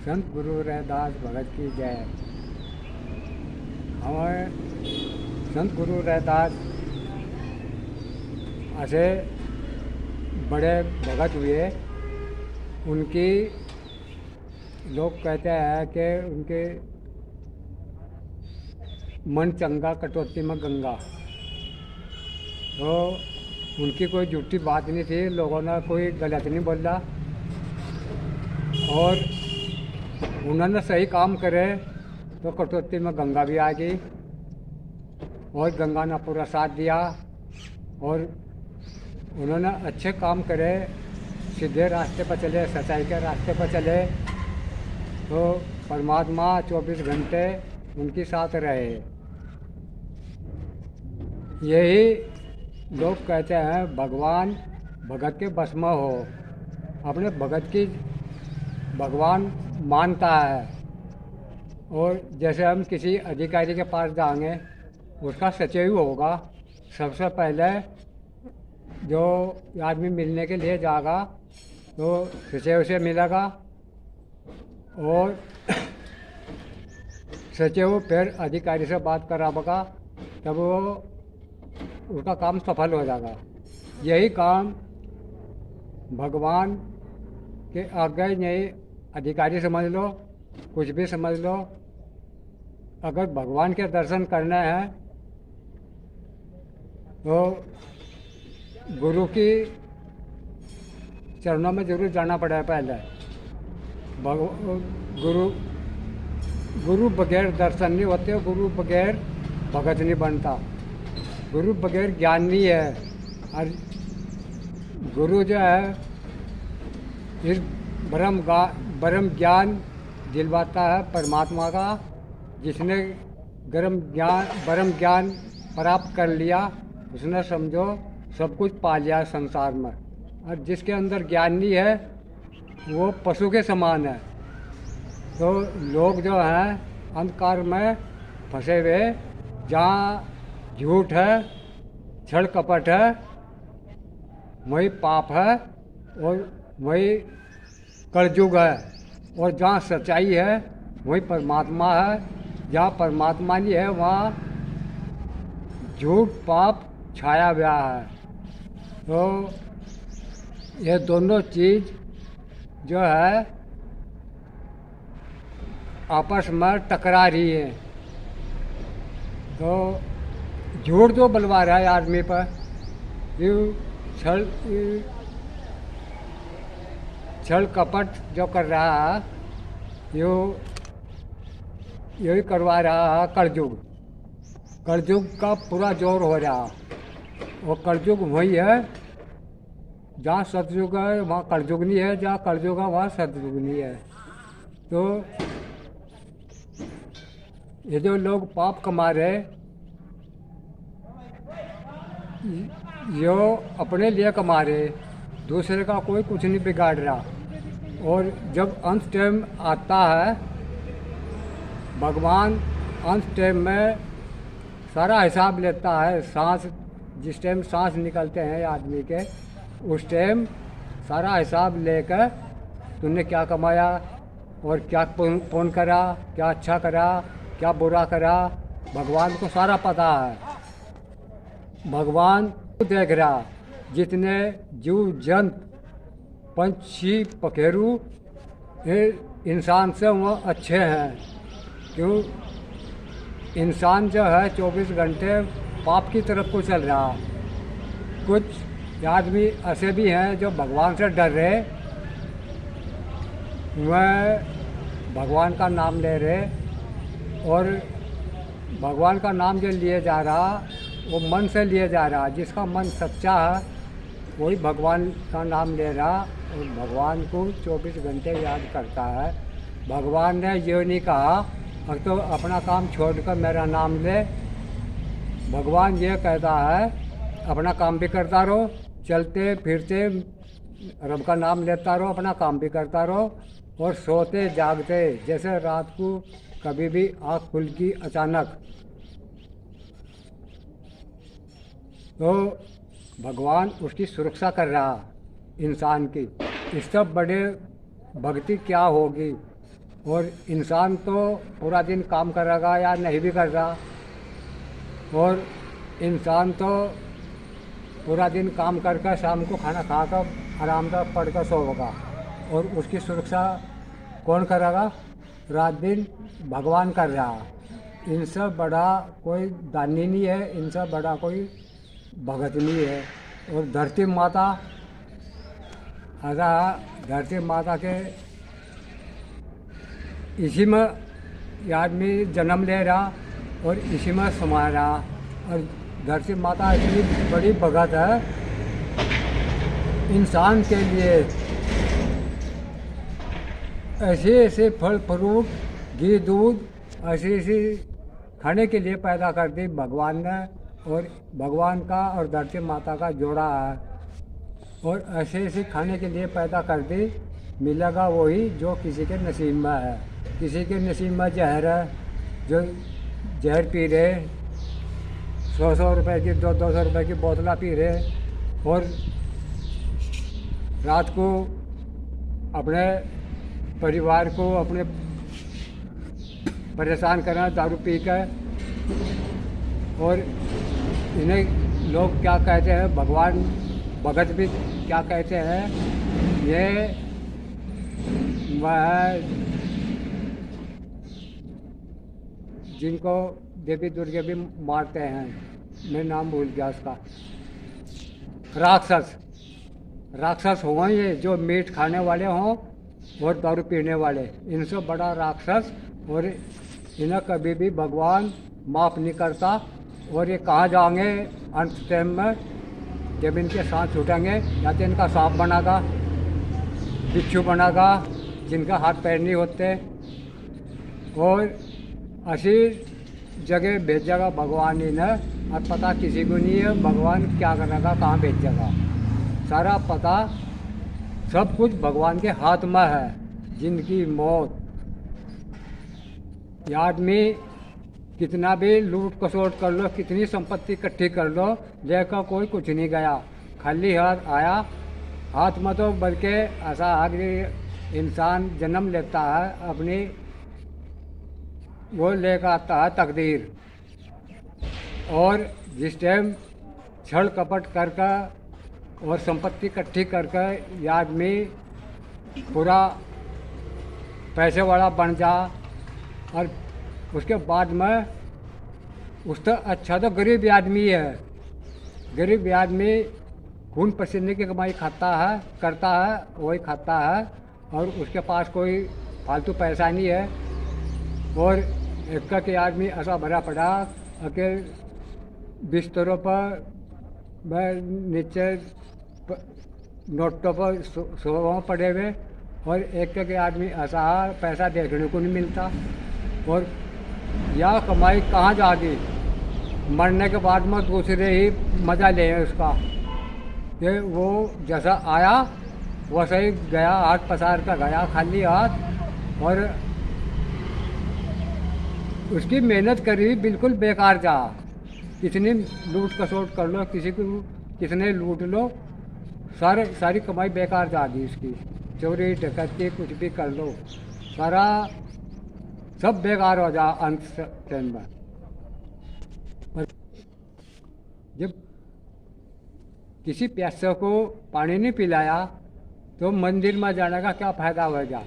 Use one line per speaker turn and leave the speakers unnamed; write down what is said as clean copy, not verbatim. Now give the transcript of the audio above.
संत गुरु रैदास भगत की जय। हमारे संत गुरु रैदास ऐसे बड़े भगत हुए। उनकी लोग कहते हैं कि उनके मन चंगा कटौती में गंगा। तो उनकी कोई झूठी बात नहीं थी, लोगों ने कोई गलत नहीं बोला और उन्होंने सही काम करे तो कटौती में गंगा भी आ गई और गंगा ने पूरा साथ दिया। और उन्होंने अच्छे काम करे, सीधे रास्ते पर चले, सच्चाई के रास्ते पर चले तो परमात्मा 24 घंटे उनके साथ रहे। यही लोग कहते हैं भगवान भगत के बस में हो। अपने भगत की भगवान मानता है। और जैसे हम किसी अधिकारी के पास जाएंगे, उसका सचिव होगा, सबसे पहले जो आदमी मिलने के लिए जाएगा तो सचिव से मिलेगा और सचिव फिर अधिकारी से बात कराएगा, तब वो उसका काम सफल हो जाएगा। यही काम भगवान के आगे नहीं, अधिकारी समझ लो, कुछ भी समझ लो, अगर भगवान के दर्शन करना है तो गुरु की चरणों में जरूर जाना पड़ेगा। पहले गुरु बगैर दर्शन नहीं होते, गुरु बगैर भगत नहीं बनता, गुरु बगैर ज्ञान नहीं है। और गुरु जो है इस ब्रह्म ज्ञान दिलवाता है परमात्मा का। जिसने ब्रह्म ज्ञान प्राप्त कर लिया, उसने समझो सब कुछ पा लिया संसार में। और जिसके अंदर ज्ञान नहीं है वो पशु के समान है। तो लोग जो हैं अंधकार में फंसे हुए, जहाँ झूठ है, छल कपट है, वही पाप है और वही कलयुग है। और जहाँ सच्चाई है वही परमात्मा है। जहाँ परमात्मा नहीं है वहाँ झूठ पाप छाया हुआ है। तो ये दोनों चीज़ जो है आपस में टकरा रही है। तो झूठ जो बलवा रहा है आदमी पर, छल कपट जो कर रहा है, यही करवा रहा है कलयुग। कलयुग का पूरा जोर हो रहा है। और कलयुग वही है, जहाँ सतयुग है वहाँ कलयुग नहीं है, जहाँ कलयुग है वहाँ सतयुग नहीं है। तो ये जो लोग पाप कमा रहे, यो अपने लिए कमा रहे, दूसरे का कोई कुछ नहीं बिगाड़ रहा। और जब अंत टाइम आता है, भगवान अंत टाइम में सारा हिसाब लेता है। सांस, जिस टाइम सांस निकलते हैं आदमी के, उस टाइम सारा हिसाब लेकर तूने क्या कमाया और क्या पुण्य करा, क्या अच्छा करा, क्या बुरा करा, भगवान को सारा पता है। भगवान देख रहा, जितने जीव जंत पंछी पखेरू इंसान से वो अच्छे हैं। क्यों? इंसान जो है 24 घंटे पाप की तरफ को चल रहा। कुछ आदमी ऐसे भी हैं जो भगवान से डर रहे, वह भगवान का नाम ले रहे। और भगवान का नाम जो लिए जा रहा वो मन से लिए जा रहा। जिसका मन सच्चा है वही भगवान का नाम ले रहा और भगवान को 24 घंटे याद करता है। भगवान ने ये नहीं कहा अब तो अपना काम छोड़कर मेरा नाम ले। भगवान ये कहता है अपना काम भी करता रहो, चलते फिरते रब का नाम लेता रहो, अपना काम भी करता रहो। और सोते जागते, जैसे रात को कभी भी आँख खुल की अचानक, तो भगवान उसकी सुरक्षा कर रहा इंसान की। इससे बड़े भक्ति क्या होगी। और इंसान तो पूरा दिन काम करेगा या नहीं भी कर रहा, और इंसान तो पूरा दिन काम करके शाम को खाना खाकर आराम से पड़ कर सोएगा, और उसकी सुरक्षा कौन करेगा? रात दिन भगवान कर रहा। इनसे बड़ा कोई दानी नहीं है, इनसे बड़ा कोई भगत नहीं है। और धरती माता धरती माता के इसी में ये आदमी जन्म ले रहा और इसी में समा रहा। और धरती माता इतनी बड़ी भगत है इंसान के लिए। ऐसे ऐसे फल फ्रूट, घी दूध ऐसी ऐसी खाने के लिए पैदा कर दी भगवान ने, और भगवान का और धरती माता का जोड़ा है। और ऐसे ऐसे खाने के लिए पैदा कर दी, मिलेगा वही जो किसी के नसीब में है। किसी के नसीब में जहर है, जो जहर पी रहे, 100 रुपए की 200 रुपए की बोतला पी रहे, और रात को अपने परिवार को अपने परेशान करना दारू पी कर। और इन्हें लोग क्या कहते हैं, भगवान भगत भी क्या कहते हैं, ये वह जिनको देवी दुर्गे भी मारते हैं, मैं नाम भूल गया उसका, राक्षस हों ये, जो मीट खाने वाले हों और दारू पीने वाले, इनसे बड़ा राक्षस। और इन्हें कभी भी भगवान माफ़ नहीं करता। और ये कहाँ जाएंगे अंत टाइम में, जब इनके सांस छूटेंगे, या तो इनका सांप बनेगा, बिच्छू बनेगा जिनका हाथ पैर नहीं होते, और ऐसी जगह भेजेगा भगवान इन्हें। और पता किसी को नहीं है भगवान क्या करेगा, कहाँ भेजेगा, सारा पता सब कुछ भगवान के हाथ में है। जिनकी मौत, ये आदमी कितना भी लूट खसोट कर लो, कितनी संपत्ति इकट्ठी कर लो, लेकर कोई कुछ नहीं गया, खाली हाथ आया। हाथ में तो बल्कि ऐसा आगे इंसान जन्म लेता है, अपनी वो लेकर आता है तकदीर। और जिस टाइम छल कपट करके और संपत्ति इकट्ठी करके ये आदमी पूरा पैसे वाला बन जा, और उसके बाद में उससे अच्छा तो गरीब आदमी है। गरीब आदमी खून पसीने की कमाई खाता है, करता है, वही खाता है, और उसके पास कोई फालतू पैसा नहीं है। और एक के आदमी ऐसा भरा पड़ा कि बिस्तरों पर नीचे नोटों पर सो पड़े हुए, और एक के आदमी ऐसा पैसा देखने को नहीं मिलता। और यह कमाई कहाँ जागी, मरने के बाद में दूसरे ही मजा ले उसका, कि वो जैसा आया वैसे ही गया, हाथ पसार कर गया खाली हाथ, और उसकी मेहनत करी बिल्कुल बेकार जा। कितनी लूट खसोट कर लो, किसी को कितने लूट लो, सारी कमाई बेकार जा दी उसकी। चोरी डकैती कुछ भी कर लो, सारा सब बेकार हो जा अंत टाइम में। जब किसी प्यासे को पानी नहीं पिलाया तो मंदिर में जाने का क्या फायदा होगा।